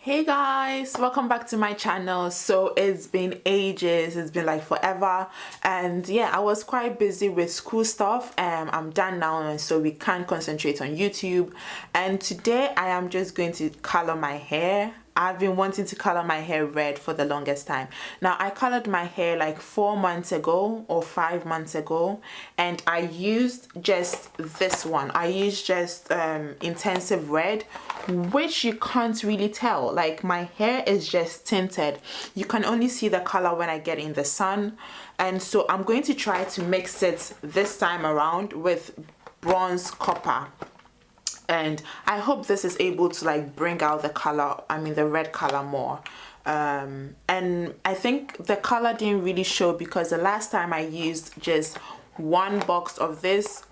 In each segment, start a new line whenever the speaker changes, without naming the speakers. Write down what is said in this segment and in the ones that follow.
Hey guys, welcome back to my channel. So it's been ages, it's been like forever, and yeah, I was quite busy with school stuff. I'm done now, and so we can't concentrate on YouTube. And today I am just going to color my hair. I've been wanting to color my hair red for the longest time. Now, I colored my hair like 4 months ago or 5 months ago, and I used just this one. I used just intensive red, which you can't really tell. Like, my hair is just tinted. You can only see the color when I get in the sun. And so I'm going to try to mix it this time around with bronze copper, and I hope this is able to like bring out the color, the red color more. And I think the color didn't really show because the last time I used just one box of this,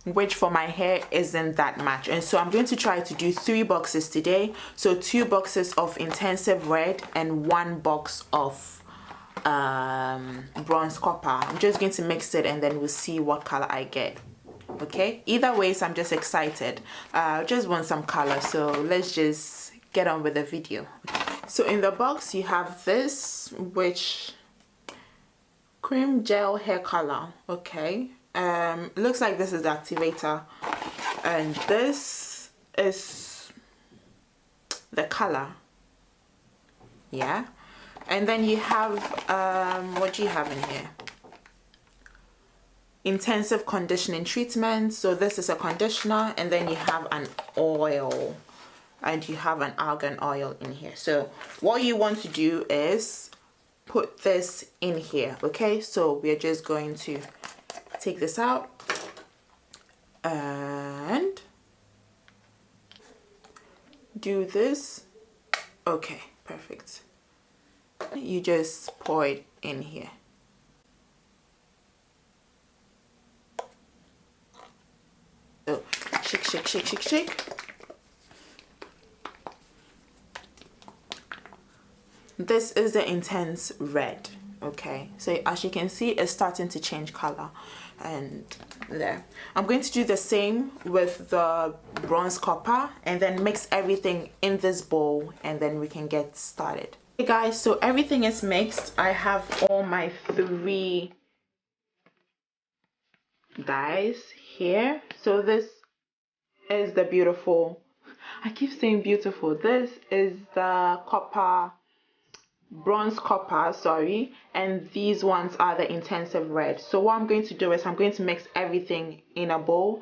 which for my hair isn't that much. And so I'm going to try to do 3 boxes today. So 2 boxes of intensive red and 1 box of bronze copper. I'm just going to mix it and then we'll see what color I get. Okay, either ways, I'm just excited. Just want some color, so let's just get on with the video. So in the box you have this, which cream gel hair color. Okay, looks like this is the activator, and this is the color. Yeah, and then you have what do you have in here? Intensive conditioning treatment. So this is a conditioner, and then you have an oil, and you have an argan oil in here. So what you want to do is put this in here. Okay, so we're just going to take this out and do this. Okay, perfect. You just pour it in here. So shake, shake, shake, shake, shake. This is the intense red. Okay, so as you can see, it's starting to change color, and there. I'm going to do the same with the bronze copper and then mix everything in this bowl, and then we can get started. Hey guys, so everything is mixed. I have all my 3 dyes here. So this is the beautiful, I keep saying beautiful, this is the bronze copper, sorry, and these ones are the intensive red. So what I'm going to do is I'm going to mix everything in a bowl.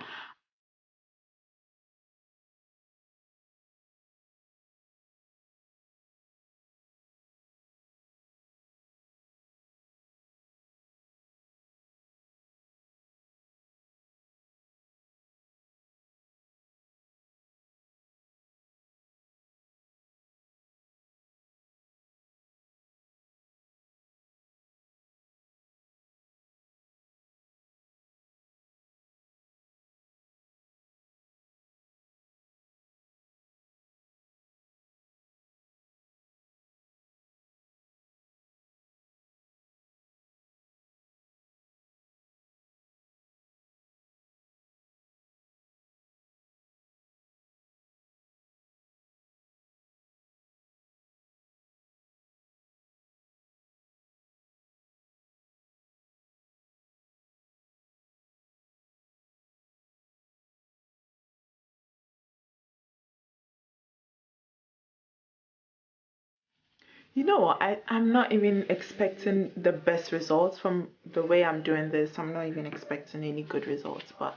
You know what? I'm not even expecting the best results from the way I'm doing this. I'm not even expecting any good results, but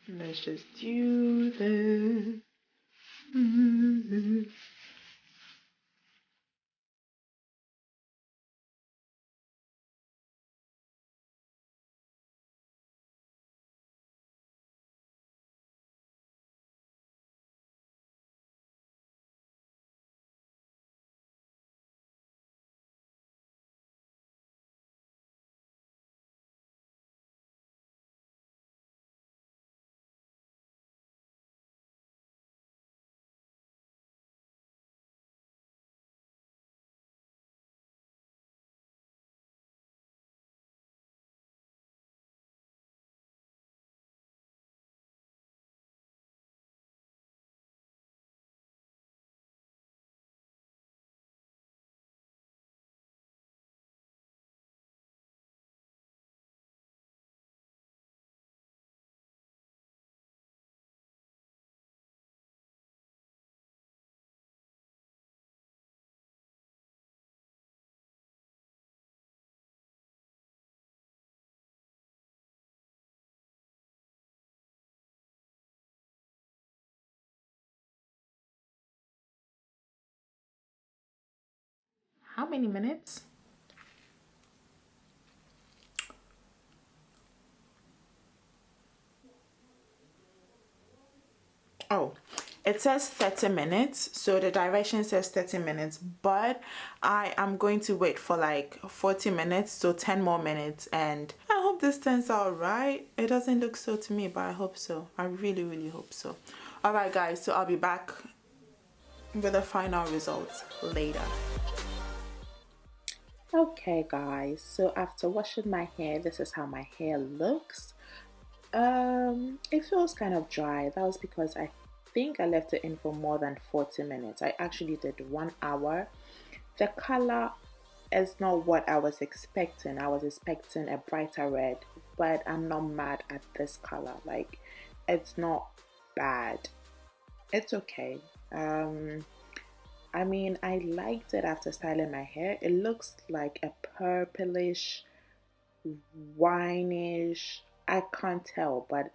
let's just do this. how many minutes? Oh, it says 30 minutes, so the direction says 30 minutes, but I am going to wait for like 40 minutes, so 10 more minutes, and I hope this turns out right. It doesn't look so to me, but I hope so. I really, really hope so. All right, guys, so I'll be back with the final results later. Okay, guys, so after washing my hair, this is how my hair looks. It feels kind of dry. That was because I think I left it in for more than 40 minutes. I actually did 1 hour. The color is not what I was expecting. I was expecting a brighter red, but I'm not mad at this color. Like, it's not bad. It's okay. I mean, I liked it after styling my hair. It looks like a purplish, wineish. I can't tell, but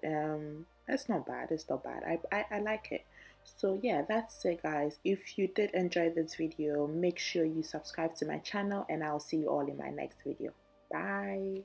it's not bad. It's not bad. I like it. So yeah, that's it, guys. If you did enjoy this video, make sure you subscribe to my channel, and I'll see you all in my next video. Bye.